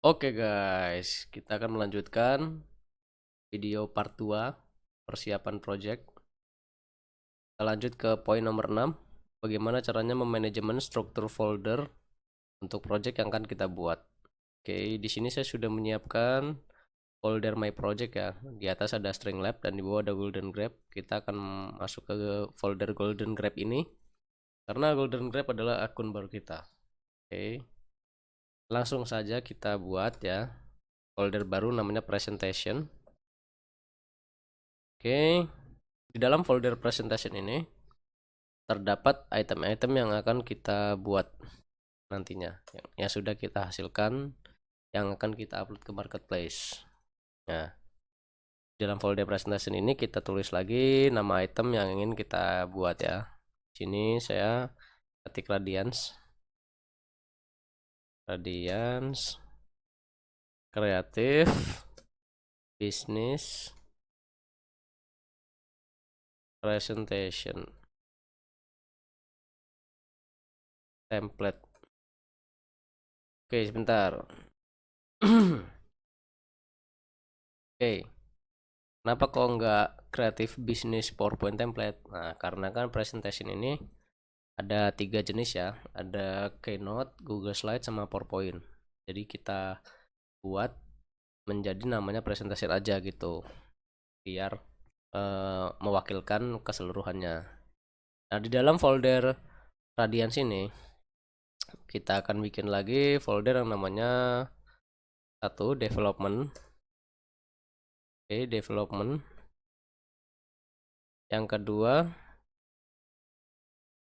Oke guys, kita akan melanjutkan video part 2 persiapan project. Kita lanjut ke poin nomor 6, bagaimana caranya memanajemen struktur folder untuk project yang akan kita buat. Oke, di sini saya sudah menyiapkan folder my project ya. Di atas ada string lab dan di bawah ada golden grab. Kita akan masuk ke folder golden grab ini karena golden grab adalah akun baru kita. Oke, langsung saja kita buat ya folder baru namanya presentation. Oke, di dalam folder presentation ini terdapat item-item yang akan kita buat nantinya, yang sudah kita hasilkan, yang akan kita upload ke marketplace. Nah, dalam folder presentation ini kita tulis lagi nama item yang ingin kita buat ya. Di sini saya ketik radians kreatif bisnis presentation template. Oke, sebentar. Oke, kenapa kok nggak kreatif bisnis PowerPoint template? Nah, karena kan presentation ini ada 3 jenis ya, ada Keynote, Google Slide, sama PowerPoint. Jadi kita buat menjadi namanya presentasi aja gitu, biar mewakilkan keseluruhannya. Nah, di dalam folder Radians ini kita akan bikin lagi folder yang namanya satu development. Oke, development. Yang kedua,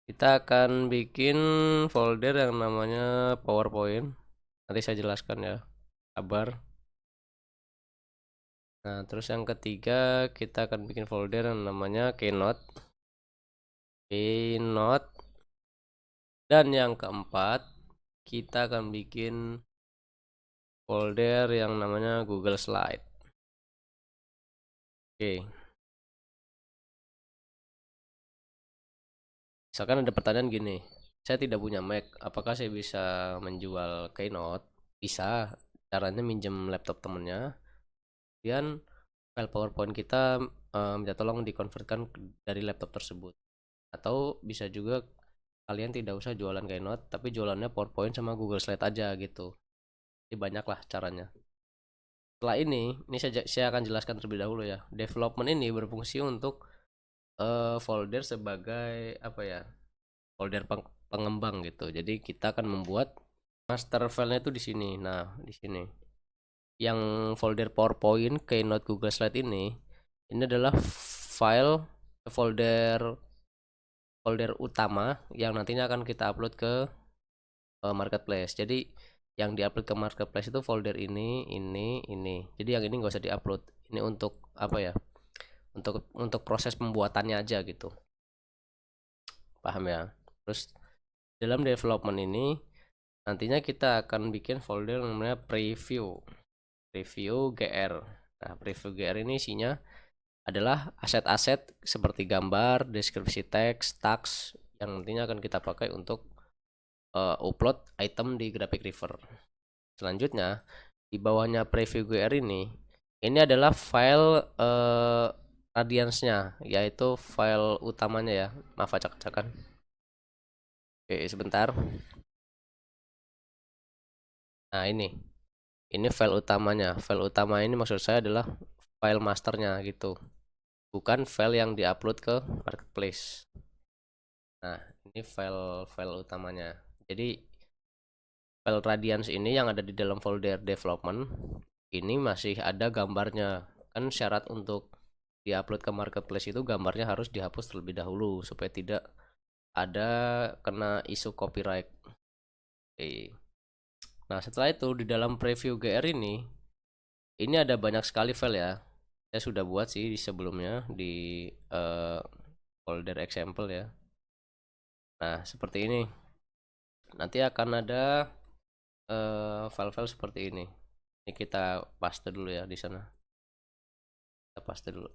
kita akan bikin folder yang namanya PowerPoint. Nanti saya jelaskan ya, kabar. Nah, terus yang ketiga kita akan bikin folder yang namanya Keynote. Keynote. Dan yang keempat kita akan bikin folder yang namanya Google Slide. Oke. Misalkan ada pertanyaan gini, saya tidak punya Mac, apakah saya bisa menjual Keynote? Bisa, caranya minjem laptop temennya, kemudian file PowerPoint kita minta tolong dikonvertkan dari laptop tersebut. Atau bisa juga kalian tidak usah jualan Keynote, tapi jualannya PowerPoint sama Google Slide aja gitu. Jadi banyak lah caranya. Setelah ini saya akan jelaskan terlebih dahulu ya. Development ini berfungsi untuk folder sebagai apa ya? Folder pengembang gitu. Jadi kita akan membuat master filenya itu di sini. Nah, di sini. Yang folder PowerPoint, Keynote, Google Slide ini adalah file folder folder utama yang nantinya akan kita upload ke marketplace. Jadi yang diupload ke marketplace itu folder ini. Jadi yang ini nggak usah diupload. Ini untuk apa ya? Untuk proses pembuatannya aja gitu. Paham ya? Terus dalam development ini nantinya kita akan bikin folder namanya preview GR. Nah, preview GR ini isinya adalah aset-aset seperti gambar, deskripsi teks, tags yang nantinya akan kita pakai untuk upload item di Graphic River. Selanjutnya, di bawahnya preview GR ini adalah file radiansnya, yaitu file utamanya ya. Maaf acak-acakan. Oke, sebentar. Nah, ini file utamanya. File utama ini maksud saya adalah file masternya gitu. Bukan file yang diupload ke marketplace. Nah, ini file utamanya. Jadi file Radiance ini yang ada di dalam folder development ini masih ada gambarnya. Kan syarat untuk diupload ke marketplace itu gambarnya harus dihapus terlebih dahulu supaya tidak ada kena isu copyright. Oke. Nah, setelah itu di dalam preview GR ini ada banyak sekali file ya. Saya sudah buat sih di sebelumnya di eh, folder example ya. Nah, seperti ini. Nanti akan ada file-file seperti ini. Ini kita paste dulu ya di sana. Kita paste dulu.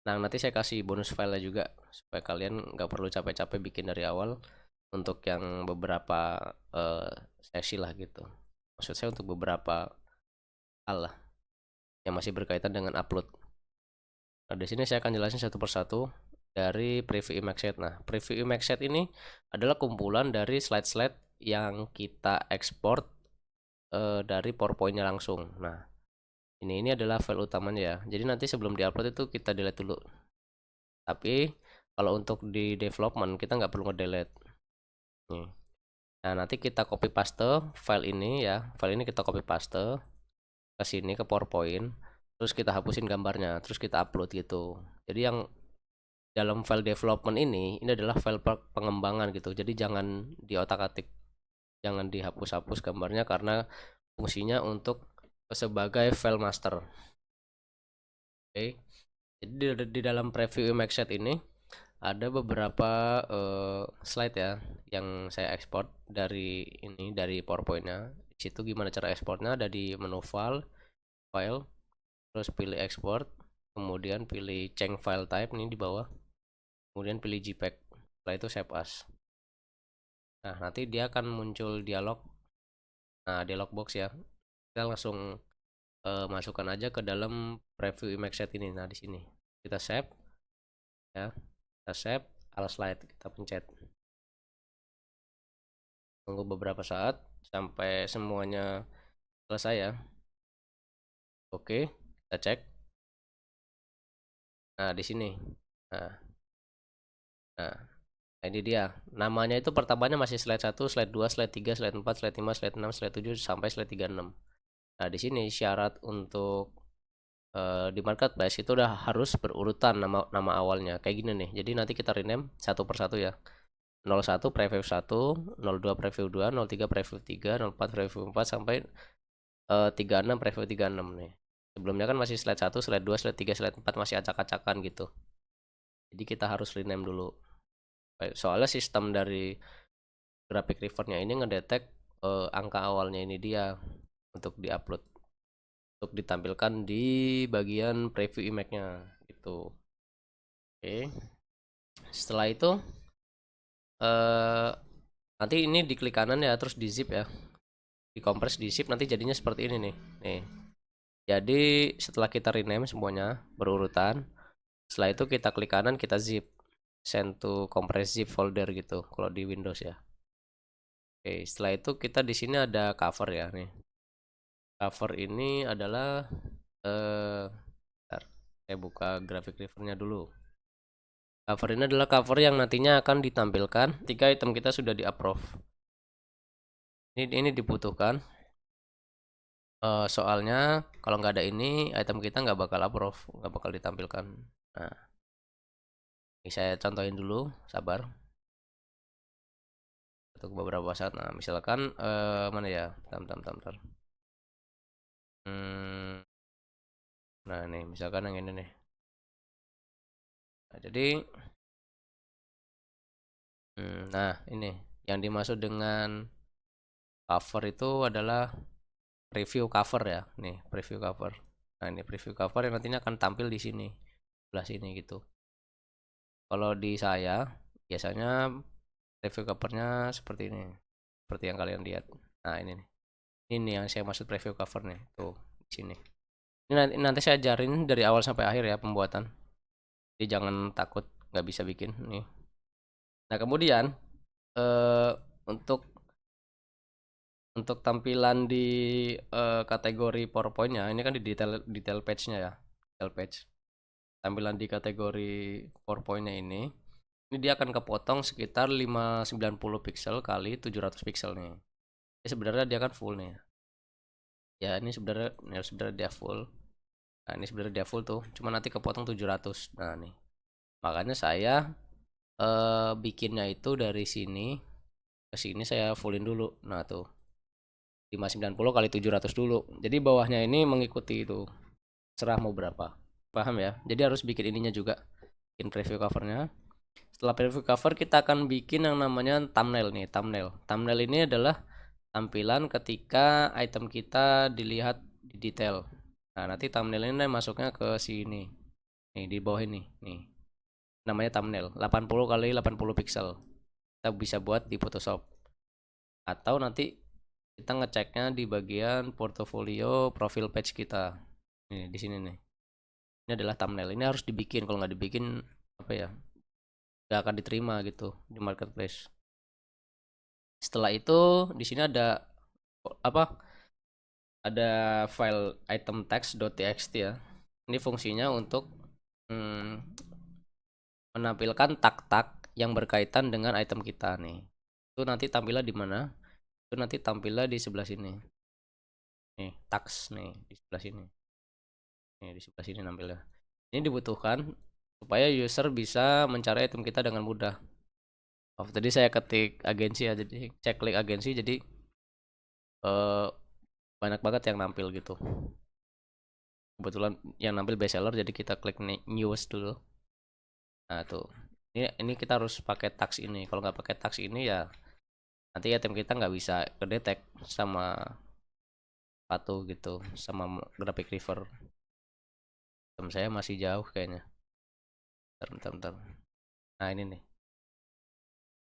Nah, nanti saya kasih bonus file juga supaya kalian nggak perlu capek-capek bikin dari awal. untuk yang beberapa sesi lah gitu. Maksud saya untuk beberapa hal lah yang masih berkaitan dengan upload. Nah, di sini saya akan jelasin satu persatu dari preview image set. Nah, preview image set ini adalah kumpulan dari slide-slide yang kita ekspor dari PowerPoint-nya langsung. Nah, ini adalah file utamanya ya. Jadi nanti sebelum diupload itu kita delete dulu. Tapi kalau untuk di development kita nggak perlu nge-delete. Nih. Nah, nanti kita copy paste file ini ya. File ini kita copy paste ke sini ke PowerPoint. Terus kita hapusin gambarnya, terus kita upload gitu. Jadi yang dalam file development ini adalah file pengembangan gitu. Jadi jangan diotak-atik, jangan dihapus-hapus gambarnya karena fungsinya untuk sebagai file master. Oke. Jadi di dalam preview image set ini ada beberapa slide ya yang saya ekspor dari ini dari PowerPoint-nya. Di situ gimana cara ekspornya, ada di menu file, terus pilih export, kemudian pilih change file type ini di bawah, kemudian pilih JPEG. Setelah itu save as. Nah, nanti dia akan muncul dialog. Nah, dialog box ya. Kita langsung masukkan aja ke dalam preview image set ini. Nah, di sini kita save ya. Kita save all slide, kita pencet. Tunggu beberapa saat sampai semuanya selesai ya. Oke, kita cek. Nah, di sini. Nah, nah, ini dia. Namanya itu pertamanya masih slide 1, slide 2, slide 3, slide 4, slide 5, slide 6, slide 7 sampai slide 36. Nah, di sini syarat untuk di marketplace itu udah harus berurutan nama awalnya. Kayak gini nih. Jadi nanti kita rename satu persatu ya. 01 preview 1, 02 preview 2, 03 preview 3, 04 preview 4 sampai 36 preview 36 nih. Sebelumnya kan masih slide 1, slide 2, slide 3, slide 4 masih acak-acakan gitu. Jadi kita harus rename dulu. Soalnya sistem dari graphic rivernya ini ngedetek angka awalnya ini dia untuk diupload, untuk ditampilkan di bagian preview image-nya gitu. Oke. Setelah itu nanti ini diklik kanan ya, terus di zip ya. Dikompres di zip nanti jadinya seperti ini nih. Nih. Jadi setelah kita rename semuanya berurutan, setelah itu kita klik kanan, kita zip, send to compress zip folder gitu kalau di Windows ya. Oke, setelah itu kita di sini ada cover ya nih. Cover ini adalah bentar, saya buka graphic rivernya dulu. Cover ini adalah cover yang nantinya akan ditampilkan ketika item kita sudah di-approve. Ini dibutuhkan. Soalnya kalau nggak ada ini item kita nggak bakal approve, nggak bakal ditampilkan. Nah, ini saya contohin dulu, sabar. Untuk beberapa saat. Nah, misalkan mana ya? Bentar. Nah, nih misalkan yang ini nih. Nah, jadi nah ini yang dimaksud dengan cover itu adalah preview cover ya. Nih, preview cover. Nah, ini preview cover yang nantinya akan tampil di sini, sebelah sini gitu. Kalau di saya biasanya preview covernya seperti ini, seperti yang kalian lihat. Nah, ini nih. Ini yang saya maksud preview cover nih. Tuh, di sini. Ini nanti saya ajarin dari awal sampai akhir ya pembuatan. Jadi jangan takut nggak bisa bikin nih. Nah, kemudian eh, untuk tampilan di kategori PowerPoint-nya ini kan di detail page-nya ya. Detail page. Tampilan di kategori PowerPoint-nya ini dia akan kepotong sekitar 590 pixel kali 700 pixel nih. Ini sebenarnya dia kan full nih. Ya, ini sebenarnya dia full. Nah, ini sebenarnya dia full tuh. Cuma nanti kepotong 700. Nah, nih. Makanya saya bikinnya itu dari sini ke sini saya fullin dulu. Nah, tuh. 590 kali 700 dulu. Jadi bawahnya ini mengikuti itu. Serah mau berapa. Paham ya? Jadi harus bikin ininya juga. Bikin preview covernya. Setelah preview cover kita akan bikin yang namanya thumbnail nih, thumbnail. Thumbnail ini adalah tampilan ketika item kita dilihat di detail. Nah, nanti thumbnail ini masuknya ke sini. Nih, di bawah ini. Nih. Namanya thumbnail. 80 kali 80 pixel. kita bisa buat di Photoshop, atau nanti kita ngeceknya di bagian portofolio profil page kita. Nih di sini nih, ini adalah thumbnail. Ini harus dibikin, kalau nggak dibikin apa ya, nggak akan diterima gitu di marketplace. Setelah itu di sini ada apa, ada file item text.txt ya. Ini fungsinya untuk menampilkan tag-tag yang berkaitan dengan item kita nih. Itu nanti tampilnya di mana? Itu nanti tampilnya di sebelah sini. Nih, tags nih di sebelah sini. Nih di sebelah sini nampilnya. Ini dibutuhkan supaya user bisa mencari item kita dengan mudah. Oh, tadi saya ketik agensi ya, jadi saya klik agensi, jadi eh, banyak banget yang nampil gitu. Kebetulan yang nampil bestseller, jadi kita klik news dulu. Nah tuh, ini kita harus pakai tags ini. Kalau nggak pakai tags ini ya nanti item kita nggak bisa kedetek sama sepatu gitu, sama graphic river. Item saya masih jauh kayaknya. Bentar. Nah ini nih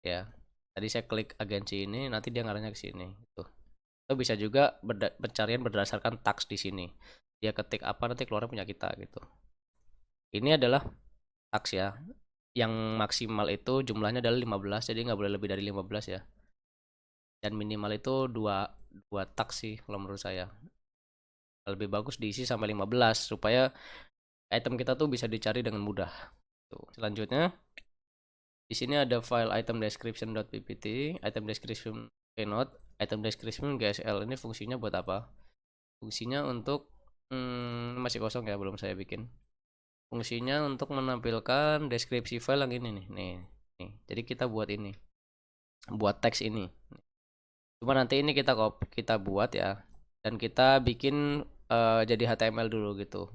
ya. Tadi saya klik agensi ini, nanti dia ngarahnya ke sini. Tuh. Atau bisa juga pencarian berdasarkan tags di sini. Dia ketik apa nanti keluar punya kita gitu. Ini adalah tags ya. Yang maksimal itu jumlahnya adalah 15, jadi nggak boleh lebih dari 15 ya. Dan minimal itu dua tags sih kalau menurut saya. Lebih bagus diisi sampai 15 supaya item kita tuh bisa dicari dengan mudah. Tuh. Selanjutnya di sini ada file item description.ppt, item description keynote, item description GSL. Ini fungsinya buat apa? Fungsinya untuk masih kosong ya, belum saya bikin. Fungsinya untuk menampilkan deskripsi file yang ini nih. Jadi kita buat ini, buat teks ini. Cuma nanti ini kita buat ya, dan kita bikin jadi HTML dulu gitu.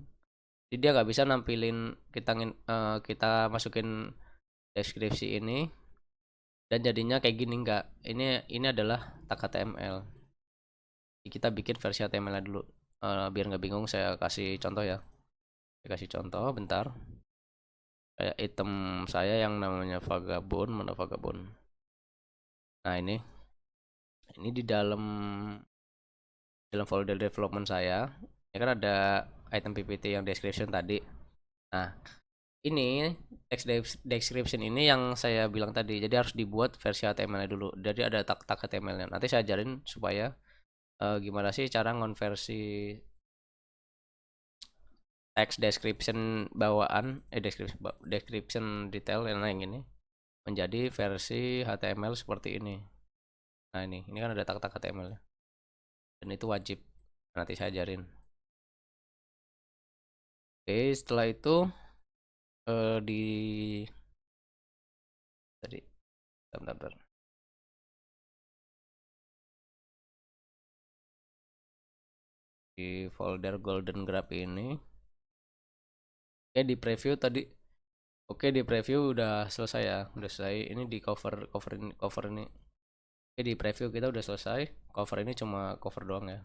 Jadi dia nggak bisa nampilin kita masukin deskripsi ini dan jadinya kayak gini, nggak. Ini adalah tag HTML. Jadi kita bikin versi HTML dulu. Biar nggak bingung, saya kasih contoh ya. Saya kasih contoh bentar. Kayak item saya yang namanya vagabond, mana vagabond. Nah ini di dalam folder development saya. Ya kan ada item PPT yang description tadi. Nah, ini text description ini yang saya bilang tadi. Jadi harus dibuat versi HTML dulu. Jadi ada tag-tag HTML-nya. Nanti saya ajarin supaya gimana sih cara ngonversi text description bawaan description detail yang ini menjadi versi HTML seperti ini. Nah, ini kan ada tag-tag HTML dan itu wajib. Nanti saya ajarin. Oke, setelah itu di tadi bentar. Di folder golden graph ini, oke, di preview tadi. Oke, di preview udah selesai ya, udah selesai. Ini di cover ini. Oke, di preview kita udah selesai. Cover ini cuma cover doang ya,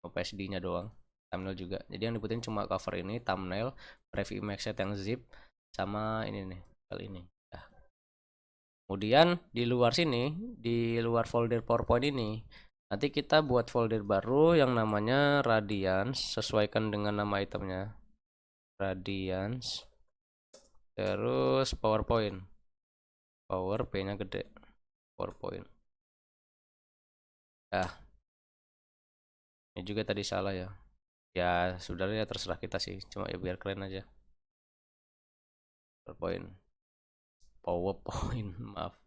PSD-nya doang. Thumbnail juga. Jadi yang dibutuhin cuma cover ini, thumbnail, preview image set yang zip, sama ini nih, kali ini. Nah, kemudian di luar sini, di luar folder PowerPoint ini, nanti kita buat folder baru yang namanya Radiance, sesuaikan dengan nama itemnya. Radiance. Terus PowerPoint. Power P-nya gede. PowerPoint. Nah, ini juga tadi salah ya. Ya, sebenarnya terserah kita sih. Cuma ya biar keren aja. PowerPoint. PowerPoint, maaf.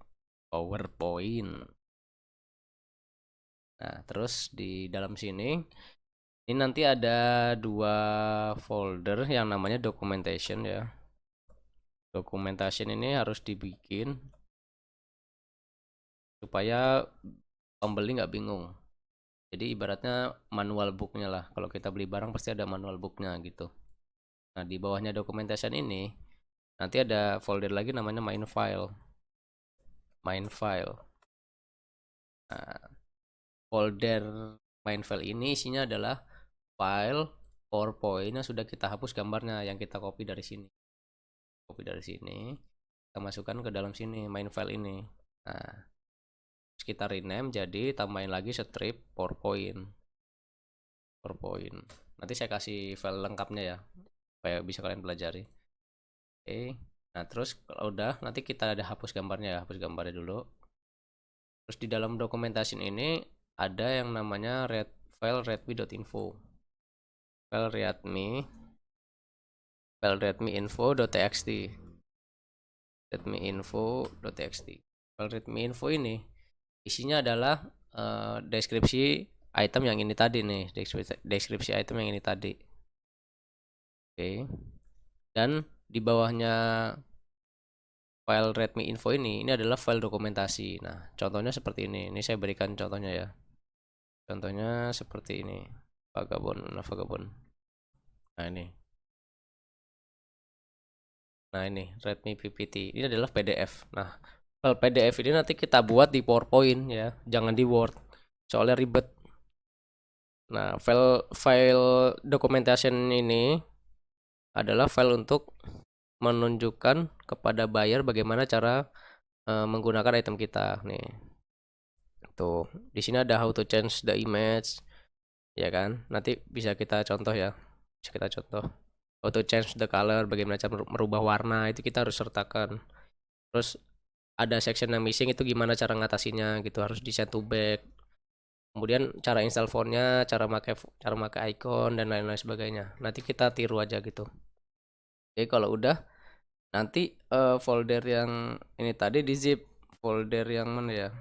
PowerPoint. Nah, terus di dalam sini ini nanti ada dua folder yang namanya documentation ya. Documentation ini harus dibikin supaya pembeli nggak bingung. Jadi ibaratnya manual booknya lah. Kalau kita beli barang pasti ada manual booknya gitu. Nah, di bawahnya documentation ini nanti ada folder lagi namanya main file. Main file. Nah, folder main file ini isinya adalah file PowerPoint yang sudah kita hapus gambarnya, yang kita copy dari sini. Copy dari sini, kita masukkan ke dalam sini main file ini. Nah, terus kita rename jadi tambahin lagi strip PowerPoint. Nanti saya kasih file lengkapnya ya, supaya bisa kalian pelajari. Oke. Nah, terus kalau udah nanti kita ada hapus gambarnya ya, hapus gambarnya dulu. Terus di dalam dokumentasi ini ada yang namanya file readme.info. File readme info.txt. readme.info.txt. File readme.info ini isinya adalah deskripsi item yang ini tadi nih, deskripsi item yang ini tadi. Oke. Dan di bawahnya file readme info ini adalah file dokumentasi. Nah, contohnya seperti ini. Ini saya berikan contohnya ya. Contohnya seperti ini. Vagabond. Nah, ini. Nah, ini readme PPT. Ini adalah PDF. Nah, file PDF ini nanti kita buat di PowerPoint ya, jangan di Word. Soalnya ribet. Nah, file documentation ini adalah file untuk menunjukkan kepada buyer bagaimana cara menggunakan item kita nih. Tuh, di sini ada how to change the image, ya kan? Nanti bisa kita contoh ya. Bisa kita contoh. How to change the color, bagaimana cara merubah warna, itu kita harus sertakan. Terus ada section yang missing, itu gimana cara ngatasinnya gitu, harus di send to back. Kemudian cara install fontnya, cara pakai icon dan lain-lain sebagainya. Nanti kita tiru aja gitu. Jadi kalau udah, nanti folder yang ini tadi di zip, folder yang mana ya?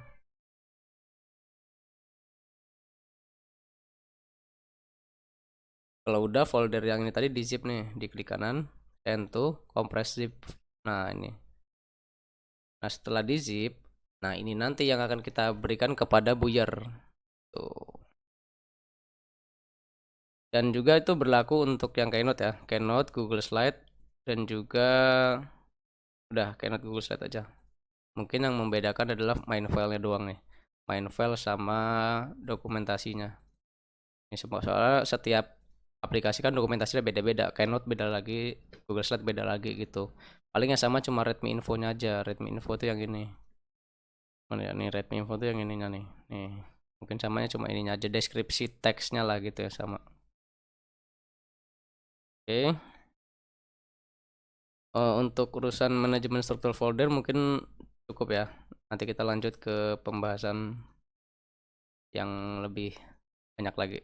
Kalau udah folder yang ini tadi di zip nih, di klik kanan, send to compress zip. Nah, ini. Nah, setelah di zip, nah ini nanti yang akan kita berikan kepada buyer. Tuh. Dan juga itu berlaku untuk yang Keynote ya, Keynote, Google Slide, dan juga udah Keynote Google Slide aja. Mungkin yang membedakan adalah main filenya doang nih, main file sama dokumentasinya. Ini semua soalnya setiap aplikasi kan dokumentasinya beda-beda, Keynote beda lagi, Google Slide beda lagi gitu. Paling yang sama cuma Redmi Infonya aja. Redmi Info tuh yang ini. Mana ya nih, Redmi Info tuh yang ininya nih. Nih, mungkin samanya cuma ininya aja, deskripsi teksnya lah gitu ya sama. Oke. Untuk urusan manajemen struktur folder mungkin cukup ya. Nanti kita lanjut ke pembahasan yang lebih banyak lagi.